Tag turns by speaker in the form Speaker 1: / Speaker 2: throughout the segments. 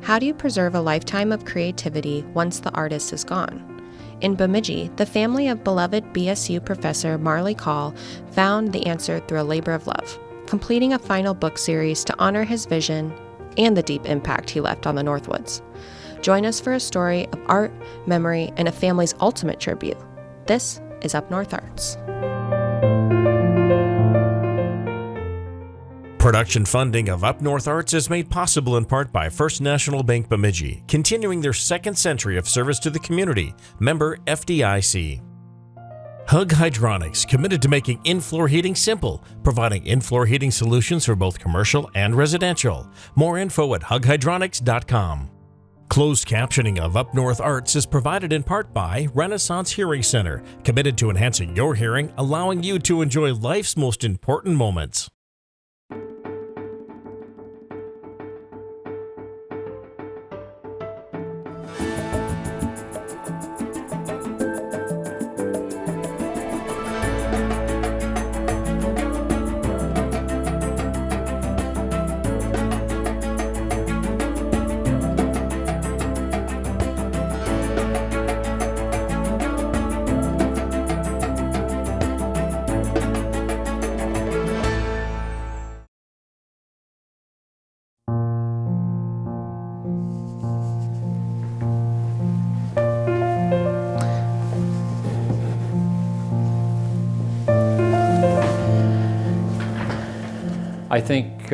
Speaker 1: How do you preserve a lifetime of creativity once the artist is gone? In Bemidji, the family of beloved BSU professor Marley Kaul found the answer through a labor of love, completing a final book series to honor his vision and the deep impact he left on the Northwoods. Join us for a story of art, memory, and a family's ultimate tribute. This is Up North Arts.
Speaker 2: Production funding of Up North Arts is made possible in part by First National Bank Bemidji, continuing their second century of service to the community. Member FDIC. Hug Hydronics, committed to making in-floor heating simple, providing in-floor heating solutions for both commercial and residential. More info at hughydronics.com. Closed captioning of Up North Arts is provided in part by Renaissance Hearing Center, committed to enhancing your hearing, allowing you to enjoy life's most important moments.
Speaker 3: I think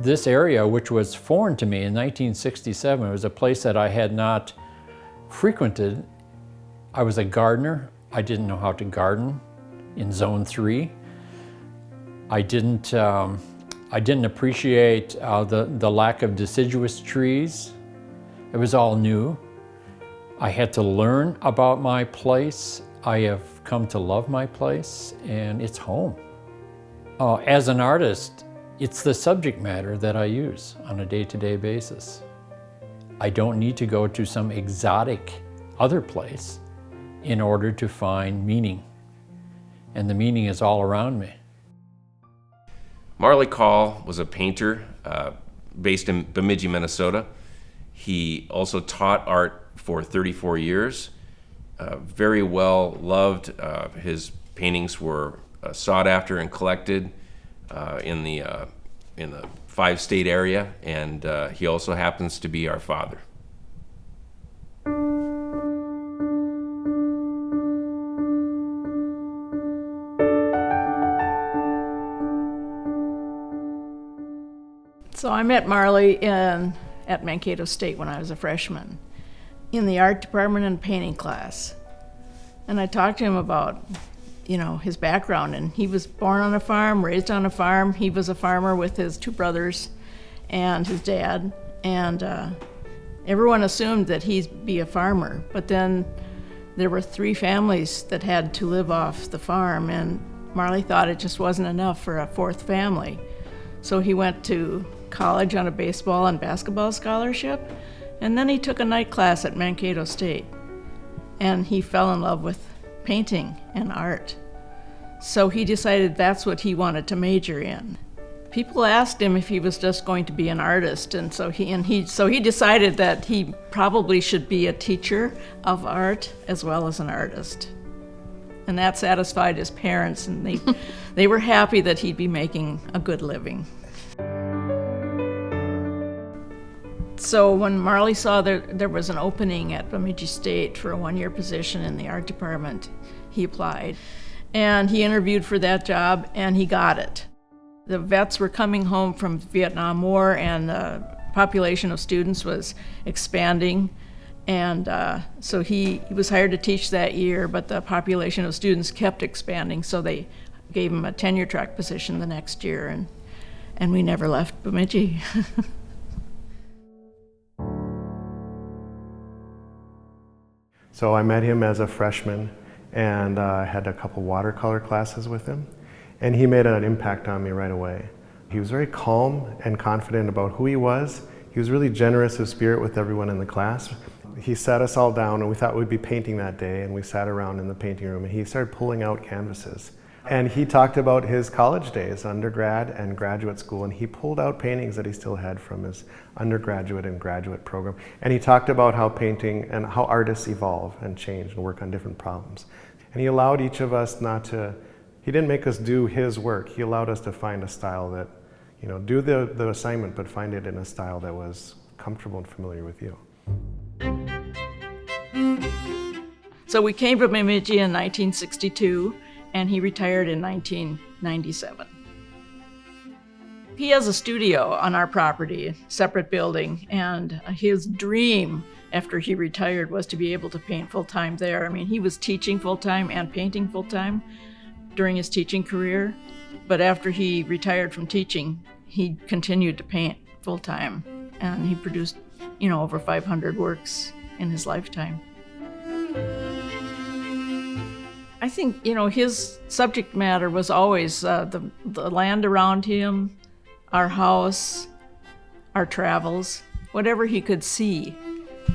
Speaker 3: this area, which was foreign to me in 1967, it was a place that I had not frequented. I was a gardener. I didn't know how to garden in Zone 3. I didn't appreciate the lack of deciduous trees. It was all new. I had to learn about my place. I have come to love my place, and it's home. As an artist, it's the subject matter that I use on a day-to-day basis. I don't need to go to some exotic other place in order to find meaning. And the meaning is all around me.
Speaker 4: Marley Kaul was a painter based in Bemidji, Minnesota. He also taught art for 34 years. Very well loved. His paintings were sought after and collected in the 5-state area, and he also happens to be our father.
Speaker 5: So I met Marley at Mankato State when I was a freshman in the art department and painting class. And I talked to him about his background, and he was born on a farm, raised on a farm. He was a farmer with his 2 brothers and his dad, and everyone assumed that he'd be a farmer. But then there were 3 families that had to live off the farm, and Marley thought it just wasn't enough for a 4th family. So he went to college on a baseball and basketball scholarship, and then he took a night class at Mankato State, and he fell in love with painting and art. So he decided that's what he wanted to major in. People asked him if he was just going to be an artist, and so he decided that he probably should be a teacher of art as well as an artist. And that satisfied his parents, and they were happy that he'd be making a good living. So when Marley saw there was an opening at Bemidji State for a 1-year position in the art department, he applied. And he interviewed for that job, and he got it. The vets were coming home from Vietnam War, and the population of students was expanding. And so he was hired to teach that year, but the population of students kept expanding, so they gave him a tenure-track position the next year, and we never left Bemidji.
Speaker 6: So I met him as a freshman, and I had a couple watercolor classes with him, and he made an impact on me right away. He was very calm and confident about who he was. He was really generous of spirit with everyone in the class. He sat us all down, and we thought we'd be painting that day, and we sat around in the painting room, and he started pulling out canvases. And he talked about his college days, undergrad and graduate school, and he pulled out paintings that he still had from his undergraduate and graduate program. And he talked about how painting and how artists evolve and change and work on different problems. And he allowed each of us he didn't make us do his work. He allowed us to find a style that, do the assignment, but find it in a style that was comfortable and familiar with you.
Speaker 5: So we came to Bemidji in 1962, and he retired in 1997. He has a studio on our property, separate building, and his dream after he retired was to be able to paint full-time there. I mean, he was teaching full-time and painting full-time during his teaching career, but after he retired from teaching, he continued to paint full-time, and he produced, over 500 works in his lifetime. I think, his subject matter was always the land around him, our house, our travels, whatever he could see,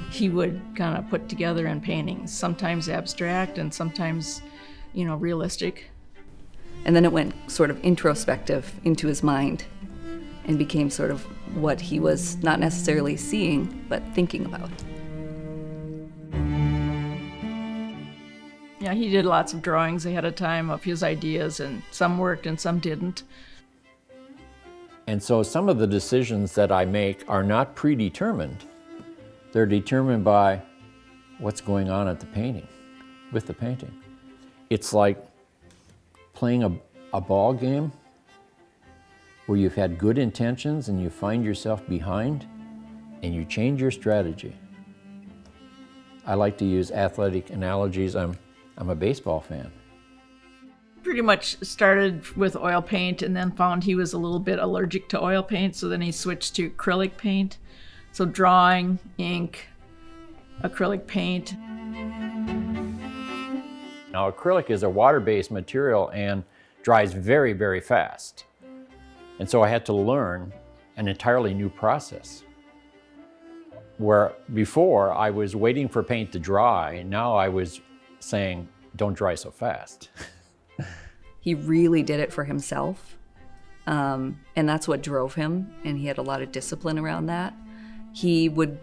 Speaker 5: he would kind of put together in paintings, sometimes abstract and sometimes, realistic.
Speaker 7: And then it went sort of introspective into his mind and became sort of what he was not necessarily seeing, but thinking about.
Speaker 5: Yeah, he did lots of drawings ahead of time of his ideas, and some worked and some didn't.
Speaker 3: And so some of the decisions that I make are not predetermined. They're determined by what's going on at with the painting. It's like playing a ball game where you've had good intentions and you find yourself behind and you change your strategy. I like to use athletic analogies. I'm a baseball fan.
Speaker 5: Pretty much started with oil paint and then found he was a little bit allergic to oil paint, so then he switched to acrylic paint. So drawing, ink, acrylic paint.
Speaker 3: Now, acrylic is a water-based material and dries very, very fast. And so I had to learn an entirely new process. Where before I was waiting for paint to dry, now I was saying, don't dry so fast.
Speaker 7: He really did it for himself, and that's what drove him, and he had a lot of discipline around that. He would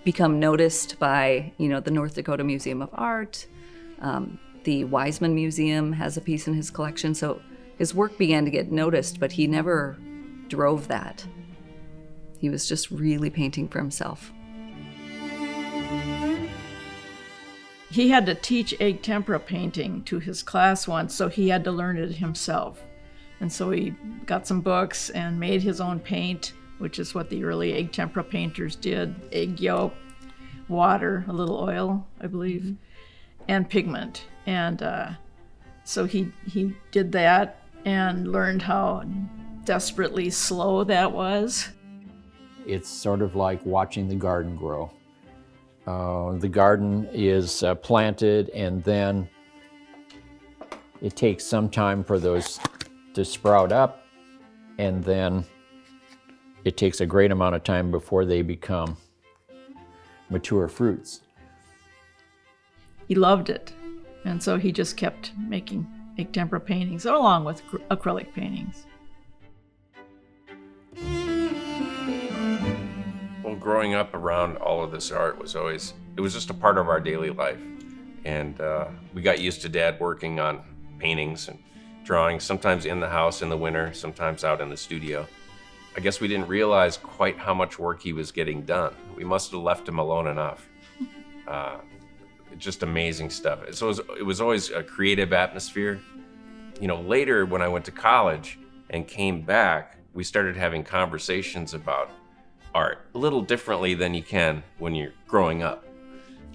Speaker 7: become noticed by, the North Dakota Museum of Art. The Wiseman Museum has a piece in his collection, so his work began to get noticed, but he never drove that. He was just really painting for himself.
Speaker 5: He had to teach egg tempera painting to his class once, so he had to learn it himself. And so he got some books and made his own paint, which is what the early egg tempera painters did. Egg yolk, water, a little oil, I believe, and pigment. And so he did that and learned how desperately slow that was.
Speaker 3: It's sort of like watching the garden grow. The garden is planted, and then it takes some time for those to sprout up, and then it takes a great amount of time before they become mature fruits.
Speaker 5: He loved it, and so he just kept making egg tempera paintings along with acrylic paintings.
Speaker 4: Growing up around all of this art was just a part of our daily life. And we got used to Dad working on paintings and drawings, sometimes in the house in the winter, sometimes out in the studio. I guess we didn't realize quite how much work he was getting done. We must have left him alone enough. Just amazing stuff. So it was always a creative atmosphere. Later when I went to college and came back, we started having conversations about art a little differently than you can when you're growing up.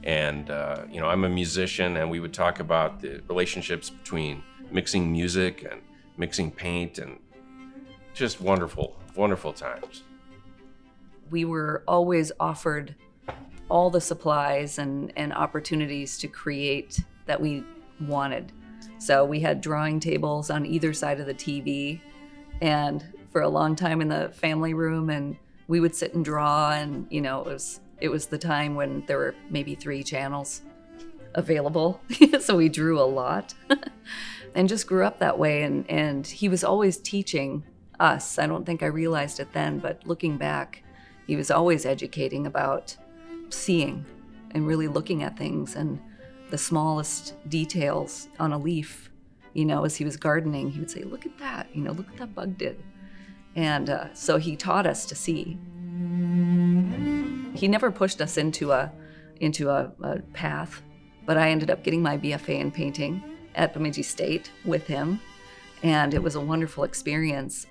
Speaker 4: And I'm a musician, and we would talk about the relationships between mixing music and mixing paint, and just wonderful times.
Speaker 7: We were always offered all the supplies and opportunities to create that we wanted. So we had drawing tables on either side of the TV, and for a long time in the family room, and we would sit and draw, and it was the time when there were maybe 3 channels available, so we drew a lot. and just grew up that way. And he was always teaching us. I don't think I realized it then, but looking back, he was always educating about seeing and really looking at things and the smallest details on a leaf. As he was gardening, he would say, look at that, look what that bug did. And so he taught us to see. He never pushed us into a path, but I ended up getting my BFA in painting at Bemidji State with him, and it was a wonderful experience.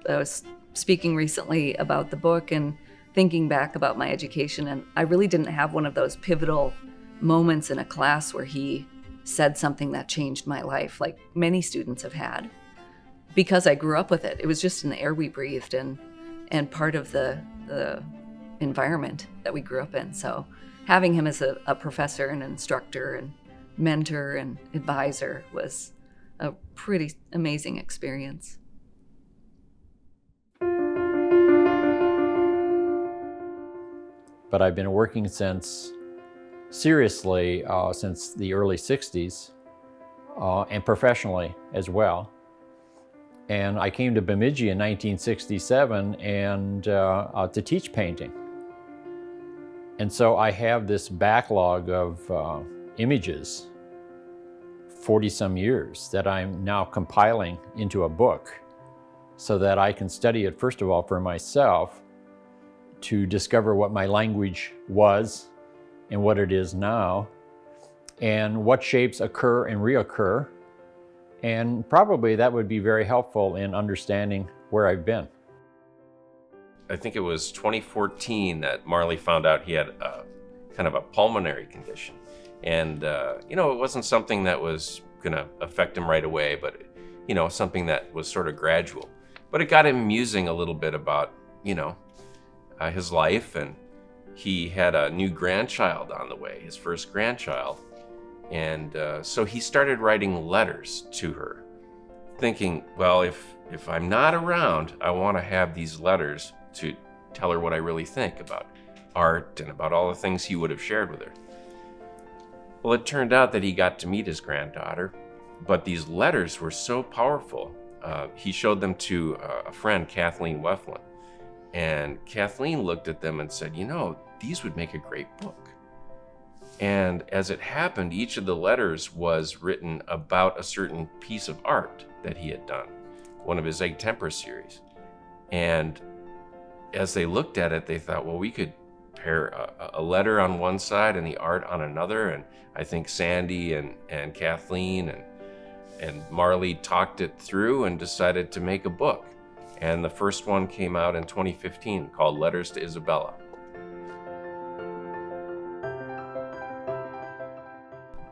Speaker 7: I was speaking recently about the book and thinking back about my education, and I really didn't have one of those pivotal moments in a class where he said something that changed my life, like many students have had, because I grew up with it. It was just in the air we breathed and part of the environment that we grew up in. So having him as a professor and instructor and mentor and advisor was a pretty amazing experience.
Speaker 3: But I've been working seriously since the early 60s and professionally as well. And I came to Bemidji in 1967 and to teach painting. And so I have this backlog of images, 40-some years, that I'm now compiling into a book so that I can study it, first of all, for myself, to discover what my language was and what it is now, and what shapes occur and reoccur. And probably that would be very helpful in understanding where I've been.
Speaker 4: I think it was 2014 that Marley found out he had kind of a pulmonary condition. And, it wasn't something that was going to affect him right away, but, something that was sort of gradual. But it got him musing a little bit about, his life, and he had a new grandchild on the way, his first grandchild. And so he started writing letters to her, thinking, well, if I'm not around, I want to have these letters to tell her what I really think about art and about all the things he would have shared with her. Well, it turned out that he got to meet his granddaughter, but these letters were so powerful. He showed them to a friend, Kathleen Weflin, and Kathleen looked at them and said, these would make a great book. And as it happened, each of the letters was written about a certain piece of art that he had done, one of his Egg Temper series. And as they looked at it, they thought, well, we could pair a letter on one side and the art on another. And I think Sandy and Kathleen and Marley talked it through and decided to make a book. And the first one came out in 2015 called Letters to Isabella.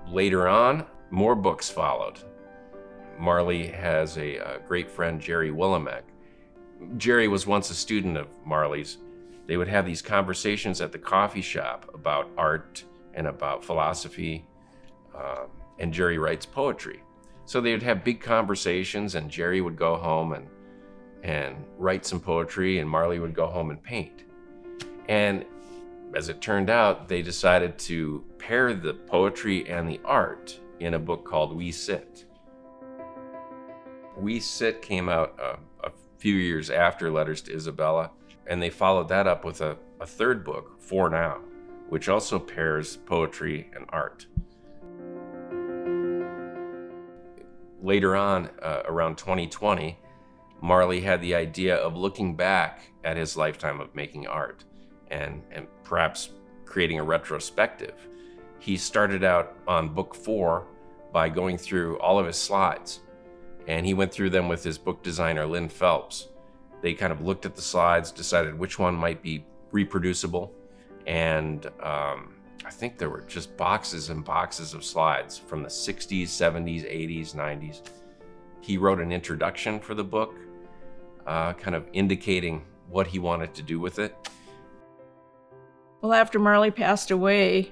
Speaker 4: Later on, more books followed. Marley has a great friend, Jerry Willimek. Jerry was once a student of Marley's. They would have these conversations at the coffee shop about art and about philosophy, and Jerry writes poetry. So they would have big conversations, and Jerry would go home and write some poetry, and Marley would go home and paint. And as it turned out, they decided to pair the poetry and the art in a book called We Sit. We Sit came out a few years after Letters to Isabella, and they followed that up with a third book, For Now, which also pairs poetry and art. Later on, around 2020, Marley had the idea of looking back at his lifetime of making art and perhaps creating a retrospective. He started out on book 4 by going through all of his slides, and he went through them with his book designer, Lynn Phelps. They kind of looked at the slides, decided which one might be reproducible, and I think there were just boxes and boxes of slides from the 60s, 70s, 80s, 90s. He wrote an introduction for the book, kind of indicating what he wanted to do with it.
Speaker 5: Well, after Marley passed away,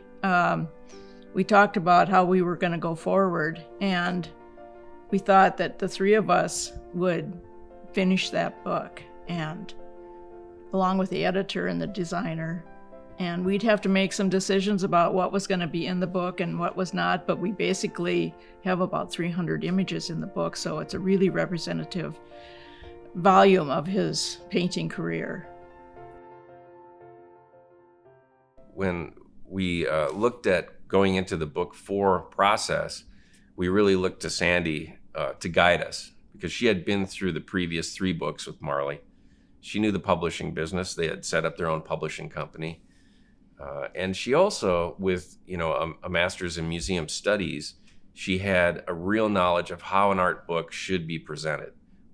Speaker 5: we talked about how we were going to go forward, and we thought that the three of us would finish that book, and along with the editor and the designer, And we'd have to make some decisions about what was going to be in the book and what was not, but we basically have about 300 images in the book, so it's a really representative volume of his painting career.
Speaker 4: When we looked at going into the book 4 process, we really looked to Sandy to guide us, because she had been through the previous 3 books with Marley. She knew the publishing business. They had set up their own publishing company. And she also, with a master's in museum studies, she had a real knowledge of how an art book should be presented.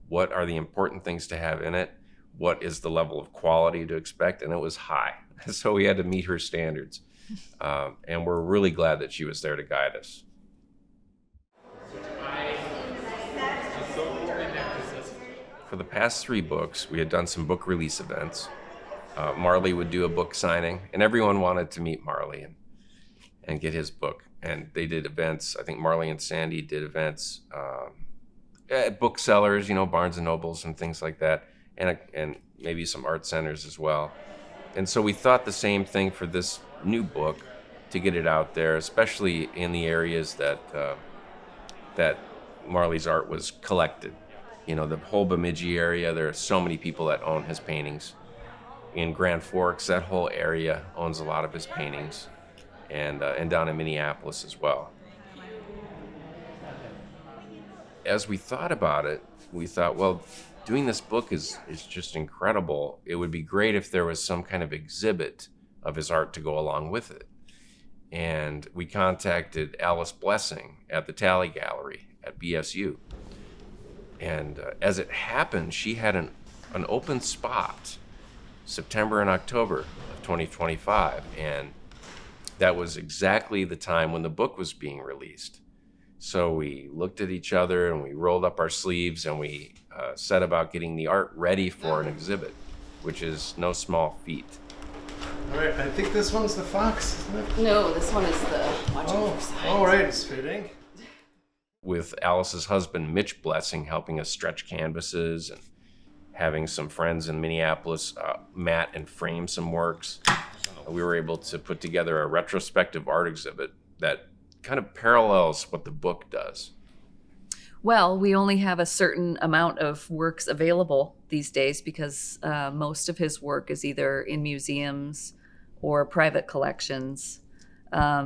Speaker 4: What are the important things to have in it? What is the level of quality to expect? And it was high. So we had to meet her standards. And we're really glad that she was there to guide us. For the past 3 books, we had done some book release events. Marley would do a book signing, and everyone wanted to meet Marley and get his book. And they did events. I think Marley and Sandy did events at booksellers, Barnes and Nobles and things like that, and maybe some art centers as well. And so we thought the same thing for this new book, to get it out there, especially in the areas that Marley's art was collected. The whole Bemidji area, there are so many people that own his paintings. In Grand Forks, that whole area owns a lot of his paintings, and down in Minneapolis as well. As we thought about it, we thought, well, doing this book is just incredible. It would be great if there was some kind of exhibit of his art to go along with it. And we contacted Alice Blessing at the Talley Gallery at BSU. And as it happened, she had an open spot September and October of 2025, and that was exactly the time when the book was being released. So we looked at each other and we rolled up our sleeves, and we set about getting the art ready for an exhibit, which is no small feat.
Speaker 6: All right, I think this one's the fox, isn't it?
Speaker 8: No, this one is the watching for signs.
Speaker 6: All right, it's fitting.
Speaker 4: With Alice's husband, Mitch Blessing, helping us stretch canvases, and having some friends in Minneapolis mat and frame some works, we were able to put together a retrospective art exhibit that kind of parallels what the book does.
Speaker 7: Well, we only have a certain amount of works available these days because most of his work is either in museums or private collections.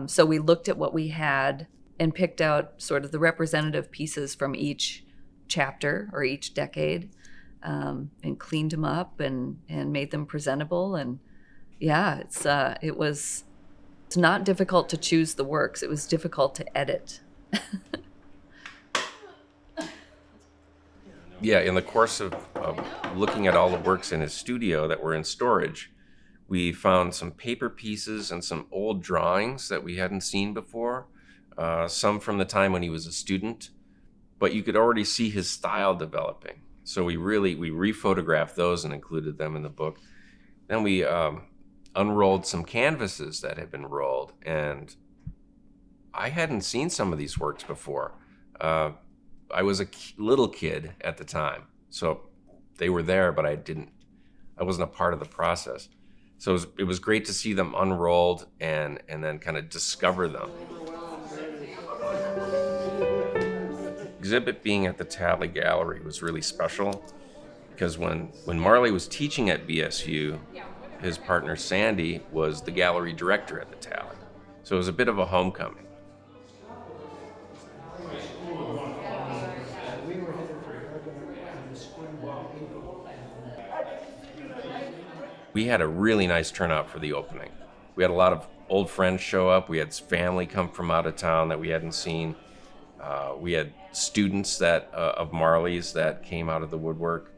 Speaker 7: So we looked at what we had and picked out sort of the representative pieces from each chapter or each decade, and cleaned them up and made them presentable. And yeah, it's not difficult to choose the works. It was difficult to edit.
Speaker 4: Yeah, in the course of looking at all the works in his studio that were in storage, we found some paper pieces and some old drawings that we hadn't seen before, some from the time when he was a student, but you could already see his style developing. So we rephotographed those and included them in the book. Then we unrolled some canvases that had been rolled, and I hadn't seen some of these works before. I was a little kid at the time, so they were there, but I wasn't a part of the process. So it was great to see them unrolled and then kind of discover them. Exhibit being at the Talley Gallery was really special because when Marley was teaching at BSU, his partner Sandy was the gallery director at the Talley. So it was a bit of a homecoming. We had a really nice turnout for the opening. We had a lot of old friends show up. We had family come from out of town that we hadn't seen. We had students of Marley's that came out of the woodwork.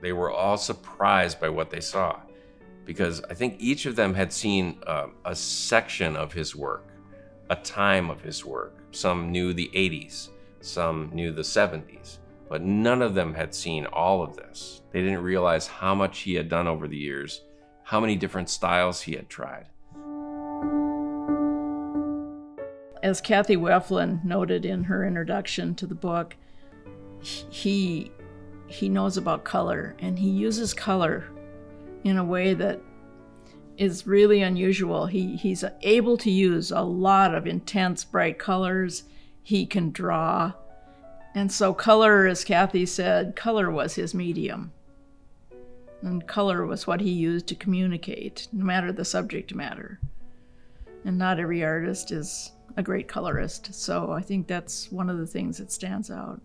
Speaker 4: They were all surprised by what they saw because I think each of them had seen a section of his work, a time of his work. Some knew the 80s, some knew the 70s, but none of them had seen all of this. They didn't realize how much he had done over the years, how many different styles he had tried.
Speaker 5: As Kathy Weflin noted in her introduction to the book, he knows about color, and he uses color in a way that is really unusual. He's able to use a lot of intense, bright colors. He can draw. And so color, as Kathy said, color was his medium. And color was what he used to communicate, no matter the subject matter. And not every artist is a great colorist. So I think that's one of the things that stands out.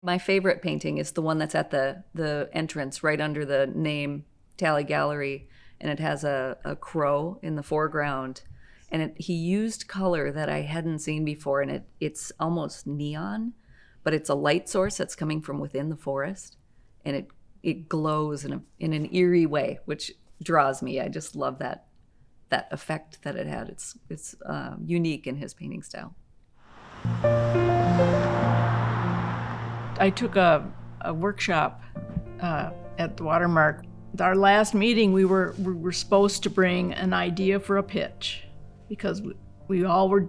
Speaker 7: My favorite painting is the one that's at the entrance right under the name Tally Gallery, and it has a crow in the foreground. And he used color that I hadn't seen before, and it's almost neon, but it's a light source that's coming from within the forest, and it glows in an eerie way, which draws me. I just love that effect that it had. It's unique in his painting style.
Speaker 5: I took a workshop at the Watermark. Our last meeting, we were supposed to bring an idea for a pitch, because we all were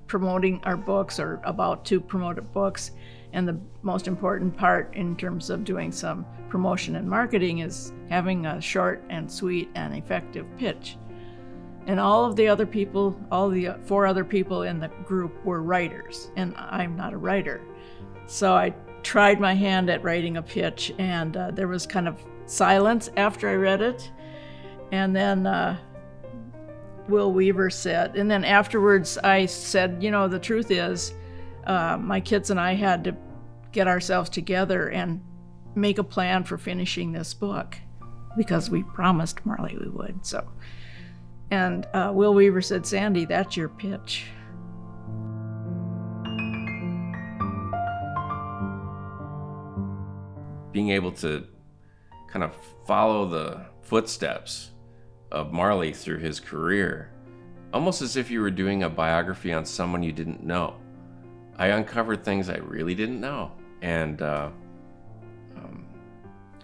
Speaker 5: promoting our books or about to promote our books. And the most important part in terms of doing some promotion and marketing is having a short and sweet and effective pitch. And all of the other people, all the 4 other people in the group were writers, and I'm not a writer. So I tried my hand at writing a pitch, and there was kind of silence after I read it. And then Will Weaver said, and then afterwards I said, the truth is, my kids and I had to get ourselves together and make a plan for finishing this book, because we promised Marley we would. So, and Will Weaver said, Sandy, that's your pitch.
Speaker 4: Being able to kind of follow the footsteps of Marley through his career, almost as if you were doing a biography on someone you didn't know. I uncovered things I really didn't know, and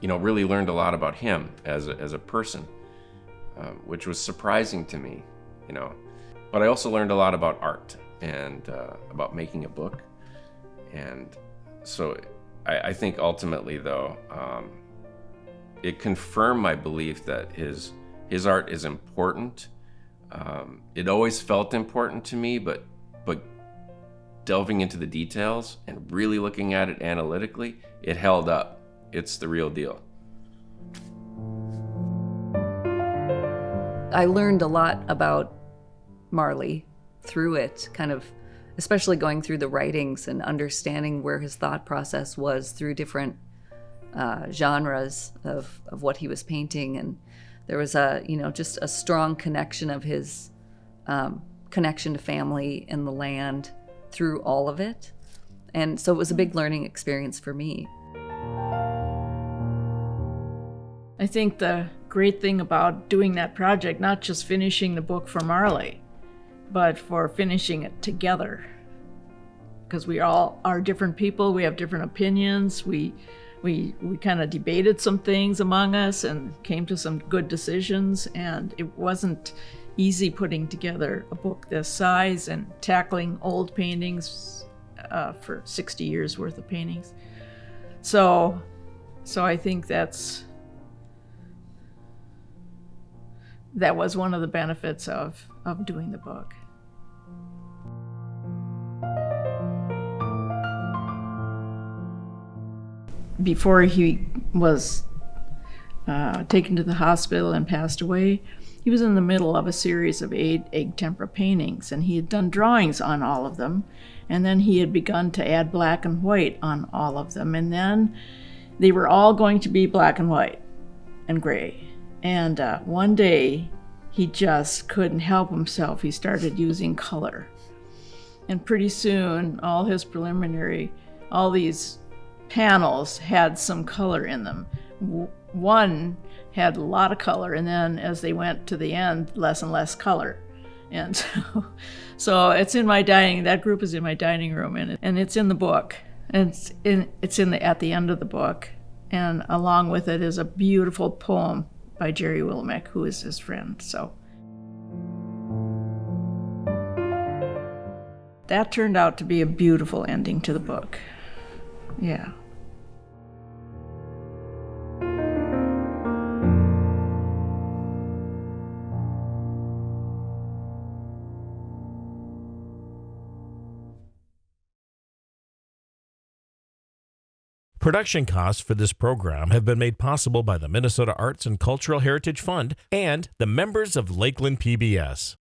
Speaker 4: really learned a lot about him as a person, which was surprising to me, But I also learned a lot about art and about making a book, and so I think ultimately, though, it confirmed my belief that his art is important. It always felt important to me, but delving into the details and really looking at it analytically, it held up. It's the real deal.
Speaker 7: I learned a lot about Marley through it, kind of, especially going through the writings and understanding where his thought process was through different genres of what he was painting. And there was just a strong connection of his connection to family and the land through all of it. And so it was a big learning experience for me.
Speaker 5: I think the great thing about doing that project, not just finishing the book for Marley, but for finishing it together, because we all are different people, we have different opinions, we kind of debated some things among us and came to some good decisions, and it wasn't easy putting together a book this size and tackling old paintings for 60 years worth of paintings. So I think that was one of the benefits of doing the book. Before he was taken to the hospital and passed away, he was in the middle of a series of 8 egg tempera paintings, and he had done drawings on all of them, and then he had begun to add black and white on all of them, and then they were all going to be black and white and gray. And one day, he just couldn't help himself. He started using color. And pretty soon, all these panels had some color in them. One had a lot of color, and then as they went to the end, less and less color. And so it's in my that group is in my dining room, and it's in the book. And it's at the end of the book. And along with it is a beautiful poem by Jerry Willimek, who is his friend. So that turned out to be a beautiful ending to the book. Yeah.
Speaker 2: Production costs for this program have been made possible by the Minnesota Arts and Cultural Heritage Fund and the members of Lakeland PBS.